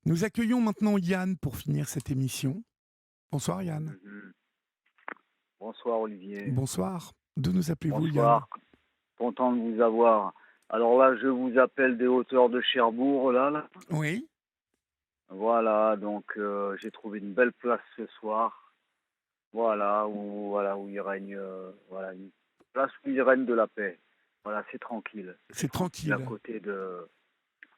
Nous accueillons maintenant Yann pour finir cette émission. Bonsoir Yann. Mhm. Bonsoir Olivier. Bonsoir. D'où nous appelez-vous Yann? Bonsoir. Content de vous avoir. Alors là, je vous appelle des hauteurs de Cherbourg, là. Oui, Voilà, donc j'ai trouvé une belle place ce soir. Voilà où il règne, voilà, une place où il règne de la paix. Voilà, c'est tranquille. C'est c'est tranquille tranquille.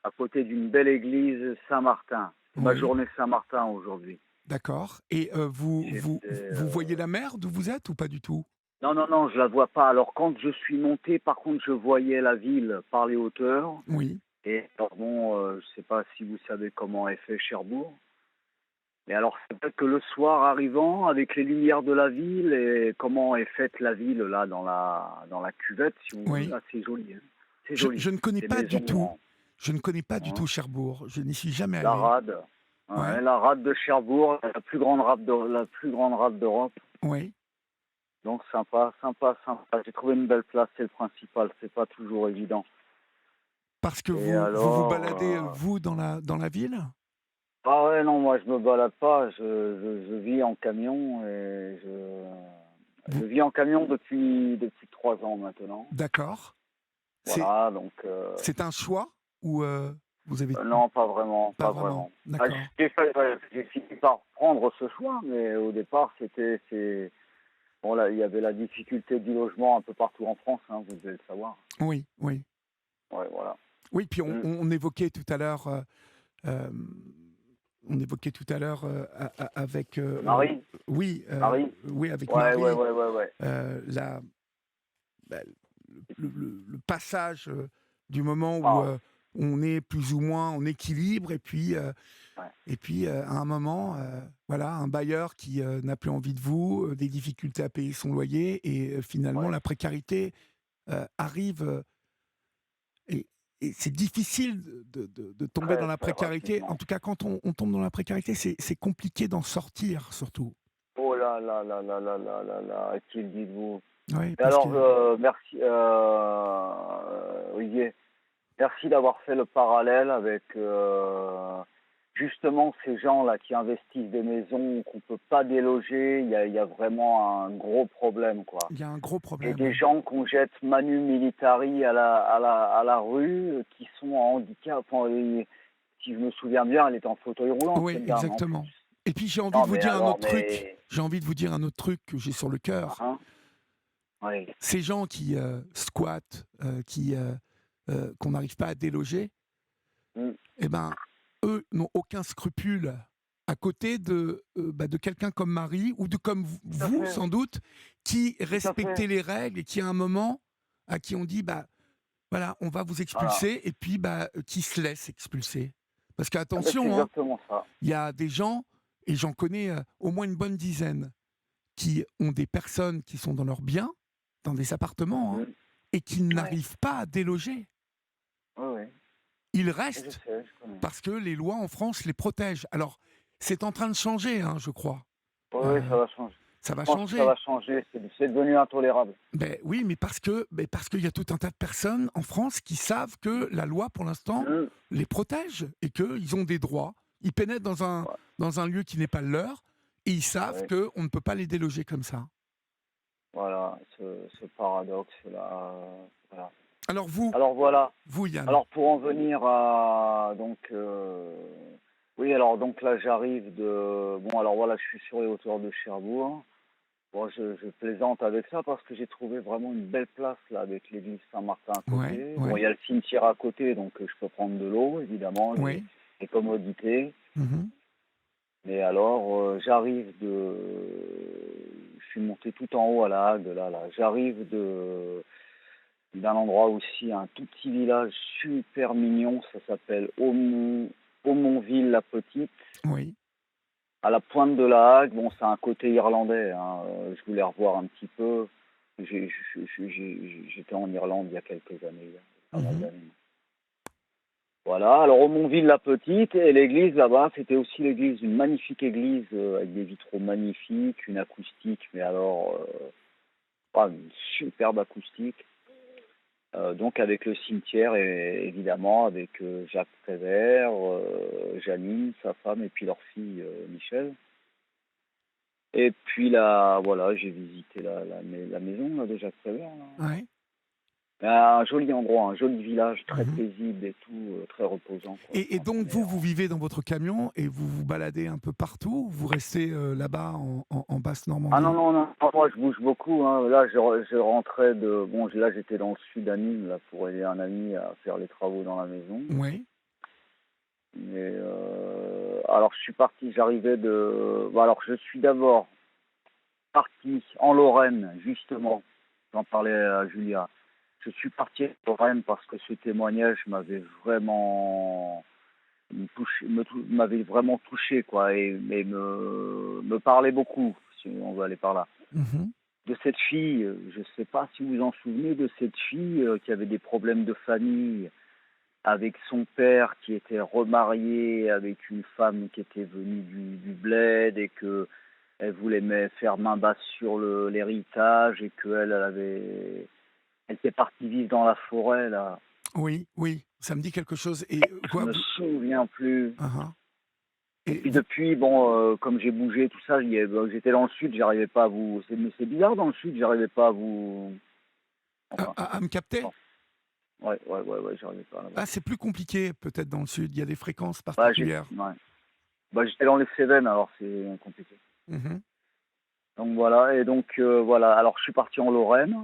à côté d'une belle église Saint-Martin. C'est ma Oui, journée Saint-Martin aujourd'hui. d'accord. Et J'étais, vous voyez la mer d'où vous êtes ou pas du tout? Non, non, non, je la vois pas. Alors quand je suis monté, par contre, je voyais la ville par les hauteurs. Oui. Et alors bon, je sais pas si vous savez comment est fait Cherbourg. Mais alors c'est vrai que le soir arrivant, avec les lumières de la ville et comment est faite la ville là dans la cuvette, si vous voulez, Oui. là c'est joli, hein. C'est joli. Je ne connais Des pas du tout. maisons Je ne connais pas du hein. tout Cherbourg. Je n'y suis jamais La allé. rade. Ouais, Ouais. la rade de Cherbourg, la plus grande rade d'Europe. Oui. Donc sympa, sympa, sympa. J'ai trouvé une belle place, c'est le principal. C'est pas toujours évident. Parce que Et vous alors, baladez, vous, dans la ville? ah ouais, non, moi je me balade pas, je vis en camion et je Vous... vis en camion depuis 3 ans maintenant. D'accord. C'est Voilà, donc c'est un choix ou vous avez... non, pas vraiment, Pas pas vraiment. vraiment. Ah, D'accord. j'ai fini par prendre ce choix, mais au départ bon là, il y avait la difficulté du logement un peu partout en France, hein, vous devez le savoir. Oui, oui. Ouais, voilà. Oui, puis Mm. on évoquait tout à l'heure, euh, on évoquait tout à l'heure avec, Marie, oui, Marie. oui, avec Ouais, ouais, Marie, ouais, ouais, ouais. la, bah, le passage du moment où Waouh. on est plus ou moins en équilibre Ouais, et puis à un moment, voilà, un bailleur qui n'a plus envie de vous, des difficultés à payer son loyer et finalement ouais. la précarité arrive. Et, et c'est difficile de tomber dans Très, la très précarité. En rapidement. tout cas, quand on tombe dans la précarité, c'est compliqué d'en sortir, surtout. Oh là là là là là là là là, qu'il dites-vous? Oui, Et parce que alors, merci, Olivier, merci d'avoir fait le parallèle avec justement ces gens-là qui investissent des maisons qu'on ne peut pas déloger. Il y a vraiment un gros problème, quoi. il y a un gros Et problème, des oui. gens qu'on jette manu militari à la rue, qui sont en handicap. Enfin, si je me souviens bien, elle est en fauteuil roulant, Oui, cette dame, en plus. exactement. Et puis j'ai envie Non, de vous mais dire un alors, autre truc. mais... J'ai envie de vous dire un autre truc que j'ai sur le cœur. Hein, oui. Ces gens qui squattent, qu'on n'arrive pas à déloger, Mm, eh ben, eux n'ont aucun scrupule à côté de quelqu'un comme Marie ou de comme tout à vous, fait, sans doute, qui tout à fait. respectez les règles et qui, à un moment, à qui on dit, bah, voilà, on va vous Voilà. expulser, et puis qui se laisse expulser. Parce Ah ben, c'est qu'attention, hein, exactement ça. il y a des gens, et j'en connais au moins une bonne dizaine, qui ont des personnes qui sont dans leurs biens, dans des appartements, hein, Mm, et qui ouais. n'arrivent pas à déloger. Oui, oui. Ils Je restent sais, je connais. parce que les lois en France les protègent. Alors, c'est en train de changer, hein, je crois. Oui, oui, Euh, ça va changer. ça Je va pense que ça va changer. changer. C'est devenu intolérable. Ben oui, mais parce qu'il y a tout un tas de personnes en France qui savent que la loi, pour l'instant, Mm, les protège et qu'ils ont des droits. Ils pénètrent ouais, dans un lieu qui n'est pas le leur et ils savent ouais. qu'on ne peut pas les déloger comme ça. Voilà, ce paradoxe-là. Voilà. Alors Alors voilà. vous Yann, Alors pour en venir à donc oui, alors donc là j'arrive de bon, alors voilà, je suis sur les hauteurs de Cherbourg. Bon, je plaisante avec ça parce que j'ai trouvé vraiment une belle place là avec l'église Saint-Martin à ouais, côté. Bon, ouais, il y a le cimetière à côté, donc je peux prendre de l'eau, évidemment, les, ouais, les commodités. mhm, Mais alors je suis monté tout en haut à la Hague là. J'arrive d'un endroit aussi, un tout petit village super mignon, ça s'appelle Aumonville-la-Petite, oui, à la pointe de la Hague. Bon, c'est un côté irlandais, hein. Je voulais revoir un petit peu. J'étais en Irlande il y a quelques années, il y a pas mal mhm, d'années. Voilà, alors Aumonville-la-Petite, et l'église là-bas, c'était aussi l'église, une magnifique église avec des vitraux magnifiques, une acoustique, mais alors, pas une superbe acoustique. Donc avec le cimetière et évidemment avec, Jacques Prévert, Janine, sa femme et puis leur fille, Michèle. Et puis là, voilà, j'ai visité la maison là de Jacques Prévert là. Ouais. Un joli endroit, un joli village, très Mmh. paisible et tout, très reposant quoi, Et quand on donc est vous vivez dans votre camion et vous vous baladez un peu partout? Vous restez, là-bas en ah non, Basse-Normandie? non, non, moi je bouge beaucoup, hein. Là je rentrais de bon là j'étais dans le sud à Nîmes là pour aider un ami à faire les travaux dans la maison. Oui. Mais alors je suis parti, j'arrivais de bon alors je suis d'abord parti en Lorraine justement, j'en parlais à Julia. Je suis parti en Lorraine parce que ce témoignage m'avait vraiment m'avait vraiment touché quoi et me parlait beaucoup, si on veut aller par là. Mmh. De cette fille, je ne sais pas si vous vous en souvenez de cette fille qui avait des problèmes de famille avec son père qui était remarié avec une femme qui était venue du bled et que elle voulait faire main basse sur l'héritage et elle était partie vivre dans la forêt là. Oui, oui, ça me dit quelque chose et Je quoi me vous souviens plus. hein, hein. Et Et puis vous depuis, bon, comme j'ai bougé tout ça, j'étais dans le sud, j'arrivais pas à vous. Mais c'est bizarre dans le sud, j'arrivais pas à vous. Enfin, à me capter? bon, ouais, ouais, ouais, ouais, j'arrivais pas là-bas. Ah, c'est plus compliqué peut-être dans le sud, il y a des fréquences Bah, particulières. ouais. Bah, j'étais dans les Cévennes, alors c'est compliqué. Mmh. Donc voilà, et donc voilà. Alors je suis parti en Lorraine,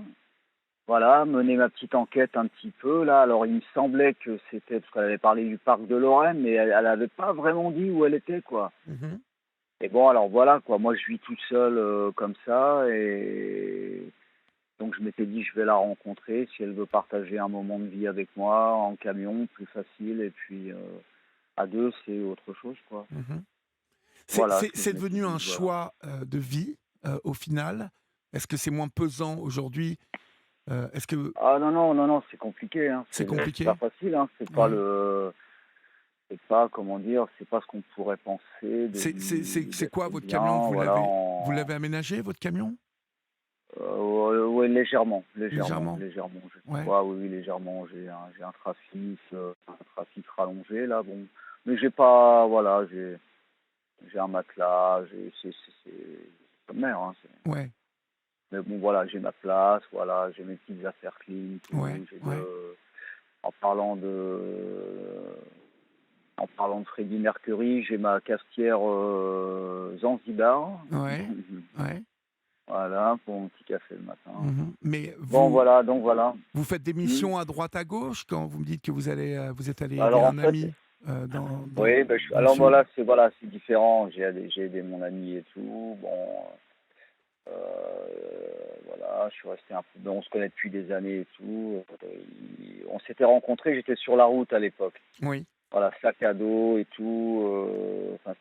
voilà, mener ma petite enquête un petit peu là. Alors il me semblait que c'était parce qu'elle avait parlé du parc de Lorraine, mais elle avait pas vraiment dit où elle était quoi. Mmh. Et bon, alors voilà quoi. Moi, je vis toute seule comme ça et donc je m'étais dit je vais la rencontrer si elle veut partager un moment de vie avec moi en camion, plus facile et puis à deux c'est autre chose quoi. Mmh. Voilà ce que je C'est m'étais devenu un dit, voilà. choix, de vie, au final? Est-ce que c'est moins pesant aujourd'hui? Est-ce que Ah non non non non c'est compliqué hein, c'est c'est pas compliqué? facile hein, Ouais. c'est pas comment dire, c'est pas ce qu'on pourrait penser C'est quoi d'être votre bien camion? voilà Vous en l'avez aménagé votre camion? ouais légèrement Légèrement? légèrement je Ouais. crois oui oui légèrement j'ai un trafic rallongé là bon mais j'ai pas voilà j'ai un matelas, c'est comme mer, hein, Ouais. mais bon, voilà, j'ai ma place, voilà, j'ai mes petites affaires clean, Ouais. tout. Ouais. En parlant en parlant de Freddie Mercury, j'ai ma cafetière Zanzibar. Ouais. Ouais. Voilà, pour mon petit café le matin. Mmh. Mais Bon, voilà, donc voilà. vous faites des Hmm. missions à droite à gauche quand vous me dites que vous êtes allé aider Alors en un fait, ami, oui, dans le alors sud? voilà, c'est différent. J'ai aidé mon ami et tout. Bon, voilà, je suis resté un peu. On se connaît depuis des années et tout. On s'était rencontrés, j'étais sur la route à l'époque. Oui. Voilà, sac à dos et tout. Enfin,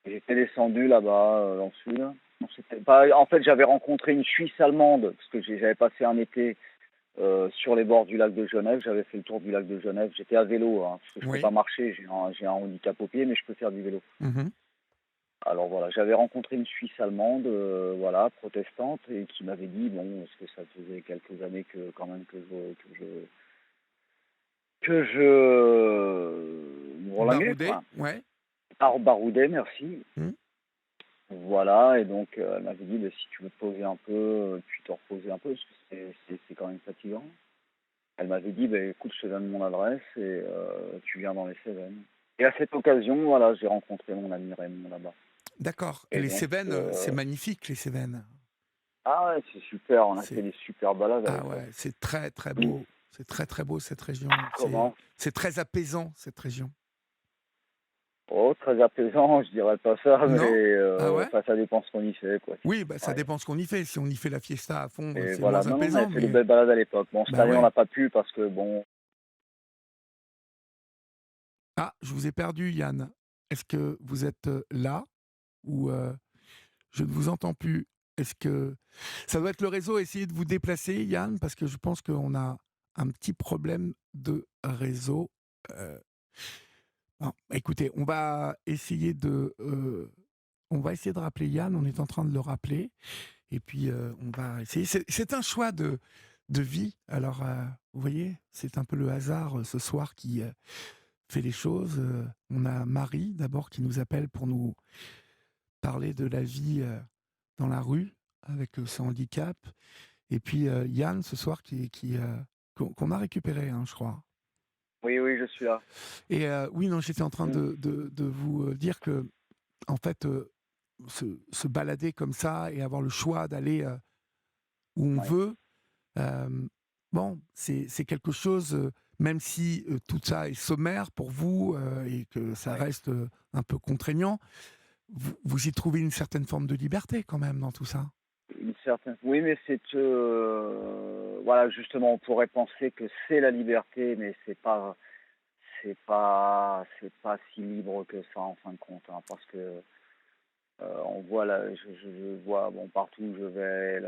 j'étais descendu là-bas, dans le sud. On s'était pas... En fait, j'avais rencontré une Suisse allemande, parce que j'avais passé un été sur les bords du lac de Genève. J'avais fait le tour du lac de Genève. J'étais à vélo, hein, parce que je peux pas Oui. marcher. J'ai un handicap au pied, mais je peux faire du vélo. Mmh. Alors voilà, j'avais rencontré une Suisse allemande, voilà, protestante, et qui m'avait dit, bon, parce que ça faisait quelques années que quand même que je me relanguais, Baroudé? quoi. Ouais. Baroudais, merci. Mmh. Voilà, et donc elle m'avait dit, bah, si tu veux te poser un peu, puis te reposer un peu, parce que c'est quand même fatigant. Elle m'avait dit, bah, écoute, je te donne mon adresse et tu viens dans les Cévennes. Et à cette occasion, voilà, j'ai rencontré mon ami Raymond là-bas. D'accord et Et les donc, Cévennes, c'est magnifique les Cévennes. ah ouais, c'est super, on a fait C'est des super balades à ah l'époque. ouais, c'est très, très beau. C'est très, très beau cette région. Comment? C'est très apaisant cette région. Oh, très apaisant, je dirais pas ça, mais Non? Ah ouais? enfin, ça dépend ce qu'on y fait, quoi. Oui, bah, ça Ouais. dépend ce qu'on y fait. Si on y fait la fiesta à fond, Et c'est voilà, moins non, non, on avait apaisant, fait des mais belles balades à l'époque. Bon, cette bah, année, on ouais. n'a pas pu parce que, bon, Ah, je vous ai perdu Yann. Est-ce que vous êtes, là? Ou, je ne vous entends plus. Est-ce que ça doit être le réseau? Essayez de vous déplacer Yann, parce que je pense qu'on a un petit problème de réseau. Heu, bon, écoutez, on va essayer de rappeler Yann. On est en train de le rappeler et puis, on va essayer c'est un choix de vie. Alors, vous voyez, c'est un peu le hasard ce soir qui fait les choses. On a Marie d'abord qui nous appelle pour nous parler de la vie dans la rue avec son handicap. Et puis Yann ce soir qu'on a récupéré, hein, je crois. Oui, oui, je suis là. Et oui, non, j'étais en train Mm. de vous dire que, en fait, se balader comme ça et avoir le choix d'aller où on Ouais. veut, bon, c'est quelque chose, même si tout ça est sommaire pour vous et que ça Ouais. reste un peu contraignant, vous y trouvez une certaine forme de liberté quand même dans tout ça. Une certaine... Oui, mais voilà, justement, on pourrait penser que c'est la liberté, mais c'est pas si libre que ça en fin de compte, hein, parce que on voit là, je vois, bon, partout où je vais,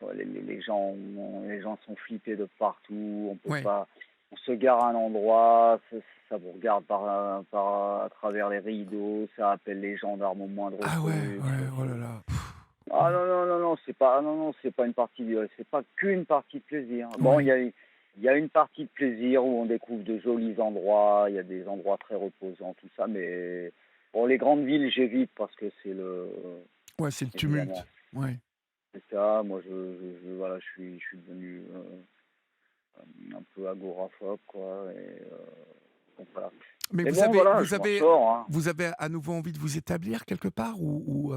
enfin, les gens sont flippés de partout. On peut Ouais. pas, on se gare à un endroit, ça vous regarde à travers les rideaux, ça appelle les gendarmes au moindre Ah ouais, truc. ouais, oh là là. Ah non, non, non, non, c'est pas une partie c'est pas qu'une partie de plaisir. Bon, Ouais. il y a une partie de plaisir où on découvre de jolis endroits, il y a des endroits très reposants, tout ça, mais bon, les grandes villes, j'évite parce que Ouais, c'est le évidemment, tumulte. Ouais. c'est ça. Moi, voilà, je suis devenu un peu agoraphobe, quoi, et donc voilà. Mais Mais bon, voilà, vous je m'en avez, sors, hein. vous avez à nouveau envie de vous établir quelque part ou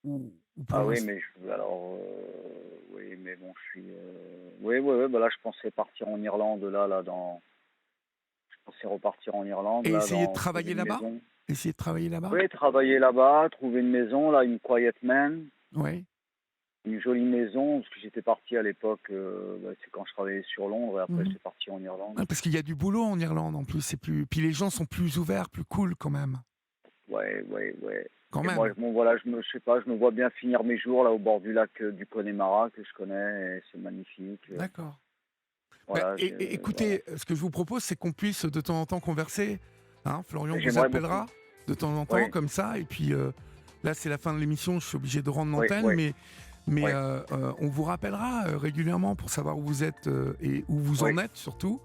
pour Ah oui, l'instant. mais alors, oui, mais bon, oui, oui, oui, bah là, je pensais partir en Irlande, je pensais repartir en Irlande, Et là, essayer de trouver travailler une là-bas. maison. Essayer de travailler là-bas. Oui, travailler là-bas, trouver une maison, là, une quiet man, Ouais. une jolie maison, parce que j'étais parti à l'époque, c'est quand je travaillais sur Londres, et après, Mhm. j'étais parti en Irlande. Ouais, parce qu'il y a du boulot en Irlande en plus. C'est plus. Puis les gens sont plus ouverts, plus cool quand même. Ouais, ouais, ouais. Quand Et moi, même. bon, voilà, je sais pas, je me vois bien finir mes jours là au bord du lac du Connemara que je connais, et c'est magnifique. D'accord. Ben, Voilà, voilà. écoutez, ce que je vous propose, c'est qu'on puisse de temps en temps converser. Hein, Florian Et vous j'aimerais beaucoup. appellera de temps en temps Oui, comme ça. Et puis là, c'est la fin de l'émission. Je suis obligé de rendre oui, l'antenne, oui, mais oui, on vous rappellera régulièrement pour savoir où vous êtes et où vous oui. en êtes surtout.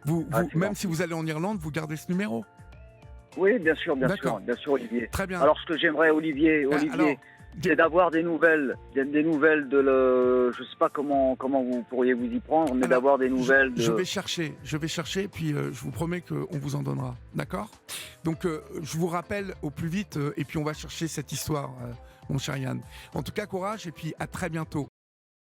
Ah, c'est Même si gentil. vous allez en Irlande, vous gardez ce numéro. Oui, D'accord. bien sûr, Olivier. Très bien. Alors, ce que j'aimerais, Olivier, Alors, c'est d'avoir des nouvelles je sais pas comment vous pourriez vous y prendre, mais alors, d'avoir des nouvelles de. je vais chercher, puis je vous promets qu'on vous en donnera. D'accord. Donc, je vous rappelle au plus vite, et puis on va chercher cette histoire, mon cher Yann. En tout cas, courage, et puis à très bientôt.